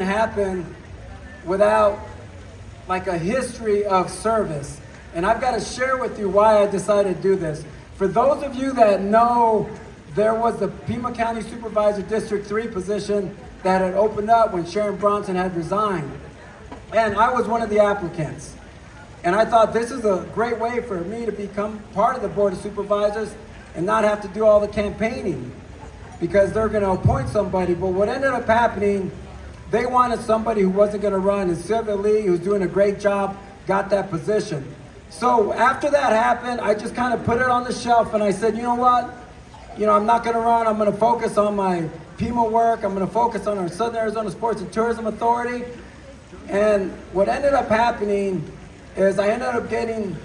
happen without like a history of service. And I've got to share with you why I decided to do this. For those of you that know, there was the Pima County Supervisor District 3 position that had opened up when Sharon Bronson had resigned. And I was one of the applicants. And I thought this is a great way for me to become part of the Board of Supervisors and not have to do all the campaigning, because they're going to appoint somebody. But what ended up happening, they wanted somebody who wasn't going to run, and Sylvia Lee, who's doing a great job, got that position. So after that happened, I just kind of put it on the shelf, and I said, you know what? I'm not going to run. I'm going to focus on my Pima work. I'm going to focus on our Southern Arizona Sports and Tourism Authority. And what ended up happening is I ended up getting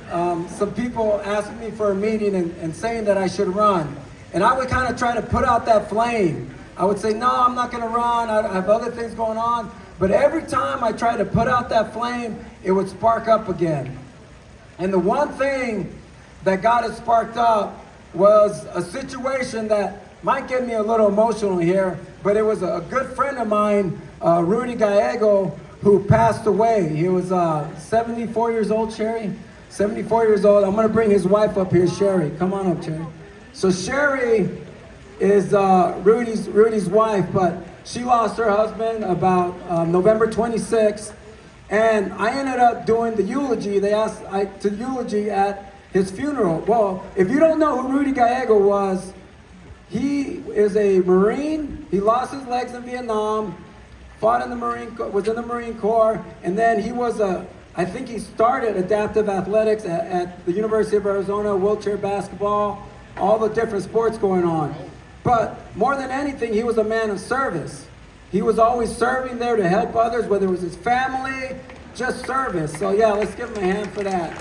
some people asking me for a meeting and saying that I should run. And I would kind of try to put out that flame. I would say, no, I'm not going to run. I have other things going on. But every time I tried to put out that flame, it would spark up again. And the one thing that got it sparked up was a situation that might get me a little emotional here, but it was a good friend of mine, Rudy Gallego, who passed away. He was 74 years old, Sherry? 74 years old. I'm going to bring his wife up here, Sherry. Come on up, Sherry. So Sherry is Rudy's wife, but she lost her husband about November 26th, and I ended up doing the eulogy. They asked to eulogy at his funeral. Well, if you don't know who Rudy Gallego was, he is a Marine. He lost his legs in Vietnam, fought in the was in the Marine Corps, and then he was I think he started adaptive athletics at the University of Arizona, wheelchair basketball, all the different sports going on. But more than anything, he was a man of service. He was always serving there to help others, whether it was his family, just service. So yeah, let's give him a hand for that.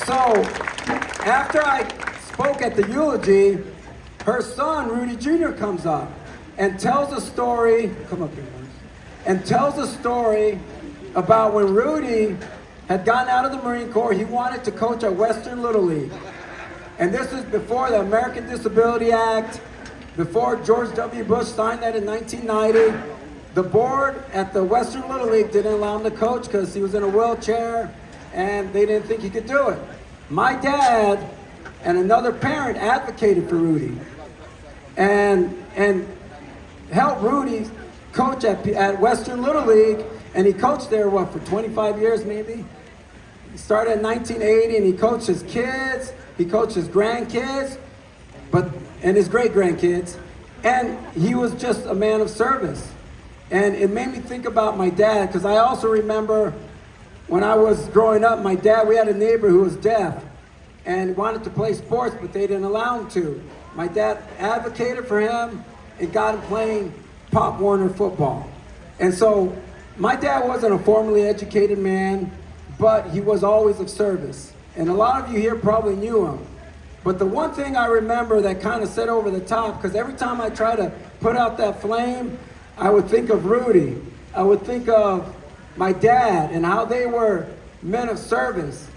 So after I spoke at the eulogy, her son, Rudy Jr., comes up and tells a story, come up here, and tells a story about when Rudy had gotten out of the Marine Corps. He wanted to coach at Western Little League. And this is before the American Disability Act, before George W. Bush signed that in 1990. The board at the Western Little League didn't allow him to coach because he was in a wheelchair and they didn't think he could do it. My dad and another parent advocated for Rudy and helped Rudy coach at Western Little League, and he coached there, for 25 years maybe? He started in 1980, and he coached his kids, he coached his grandkids, and his great-grandkids, and he was just a man of service. And it made me think about my dad, because I also remember when I was growing up, my dad, we had a neighbor who was deaf and wanted to play sports, but they didn't allow him to. My dad advocated for him and got him playing Pop Warner football. And so my dad wasn't a formally educated man, but he was always of service. And a lot of you here probably knew him. But the one thing I remember that kind of set over the top, because every time I try to put out that flame, I would think of Rudy. I would think of my dad and how they were men of service.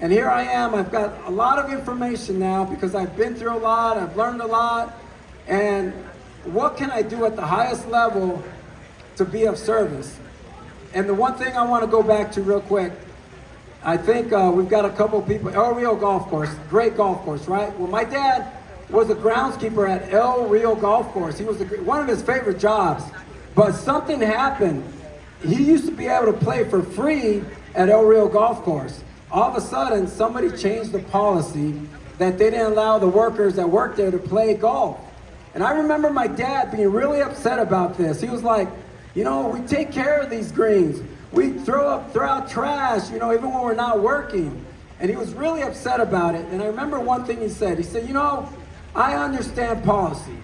And here I am, I've got a lot of information now because I've been through a lot, I've learned a lot, and what can I do at the highest level to be of service? And the one thing I want to go back to real quick, I think we've got a couple of people, El Rio Golf Course, great golf course, right? Well, my dad was a groundskeeper at El Rio Golf Course. He was one of his favorite jobs, but something happened. He used to be able to play for free at El Rio Golf Course. All of a sudden, somebody changed the policy that they didn't allow the workers that worked there to play golf. And I remember my dad being really upset about this. He was like, we take care of these greens. We throw out trash, even when we're not working. And he was really upset about it. And I remember one thing he said. He said, I understand policy.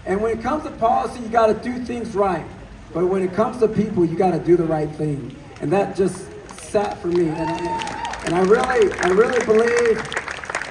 And when it comes to policy, you got to do things right. But when it comes to people, you got to do the right thing. And that just sat for me. And I really believe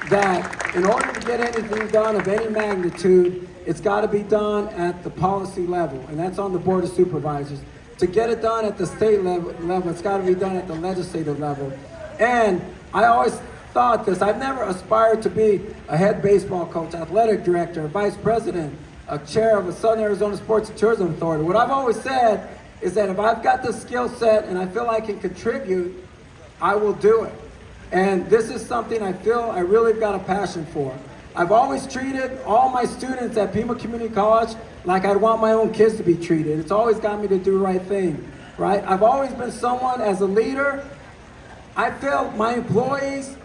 that in order to get anything done of any magnitude, it's got to be done at the policy level, and that's on the Board of Supervisors. To get it done at the state level, it's got to be done at the legislative level. And I always thought this, I've never aspired to be a head baseball coach, athletic director, vice president, a chair of the Southern Arizona Sports and Tourism Authority. What I've always said is that if I've got the skill set and I feel I can contribute, I will do it. And this is something I feel I really got a passion for. I've always treated all my students at Pima Community College like I'd want my own kids to be treated. It's always got me to do the right thing, right? I've always been someone, as a leader, I feel my employees,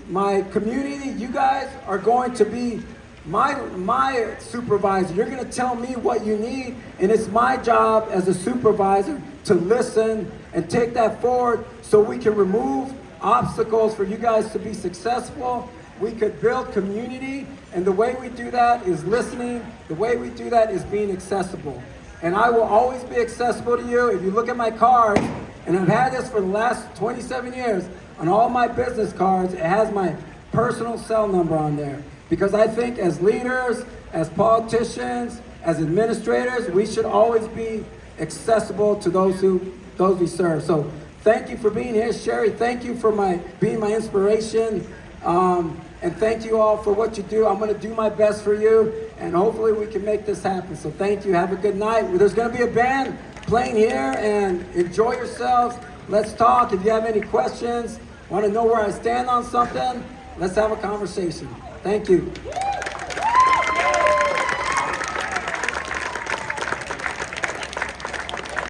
my community, you guys are going to be my supervisor. You're going to tell me what you need, and it's my job as a supervisor to listen and take that forward so we can remove obstacles for you guys to be successful. We could build community, and the way we do that is listening. The way we do that is being accessible. And I will always be accessible to you. If you look at my cards, and I've had this for the last 27 years, on all my business cards, it has my personal cell number on there. Because I think as leaders, as politicians, as administrators, we should always be accessible to those we serve. So thank you for being here, Sherry. Thank you for being my inspiration. And thank you all for what you do. I'm going to do my best for you, and hopefully we can make this happen. So thank you. Have a good night. There's going to be a band playing here, and enjoy yourselves. Let's talk. If you have any questions, want to know where I stand on something, let's have a conversation. Thank you.